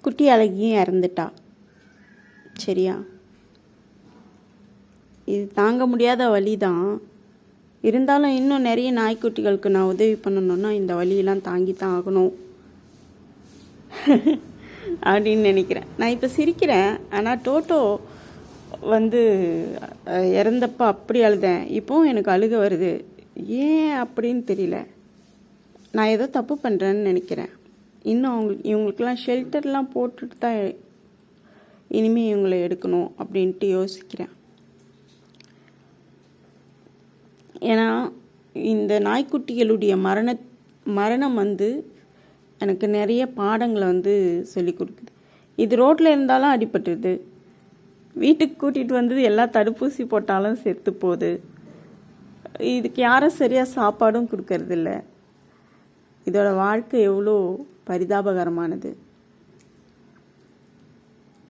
குட்டி அழகியும் இறந்துட்டா. சரியா? இது தாங்க முடியாத வலி தான். இருந்தாலும் இன்னும் நிறைய நாய்க்குட்டிகளுக்கு நான் உதவி பண்ணணும்னா இந்த வலியெல்லாம் தாங்கி தான் ஆகணும் அப்படின்னு நினைக்கிறேன். நான் இப்போ சிரிக்கிறேன், ஆனால் டோட்டோ இறந்தப்போ அப்படி அழுதேன். இப்போவும் எனக்கு அழுக வருது. ஏன் அப்படின்னு தெரியல. நான் ஏதோ தப்பு பண்ணுறேன்னு நினைக்கிறேன். இன்னும் இவங்களுக்கெல்லாம் ஷெல்டர்லாம் போட்டுட்டு தான் இனிமேல் இவங்களை எடுக்கணும் அப்படின்ட்டு யோசிக்கிறேன். ஏன்னா இந்த நாய்க்குட்டிகளுடைய மரணம் எனக்கு நிறைய பாடங்களை சொல்லி கொடுக்குது. இது ரோட்டில் இருந்தாலும் அடிபட்டுருது, வீட்டுக்கு கூட்டிகிட்டு வந்தது எல்லா தடுப்பூசி போட்டாலும் செத்து போகுது. இதுக்கு யாரும் சரியாக சாப்பாடும் கொடுக்கறதில்ல. இதோட வாழ்க்கை எவ்வளோ பரிதாபகரமானது.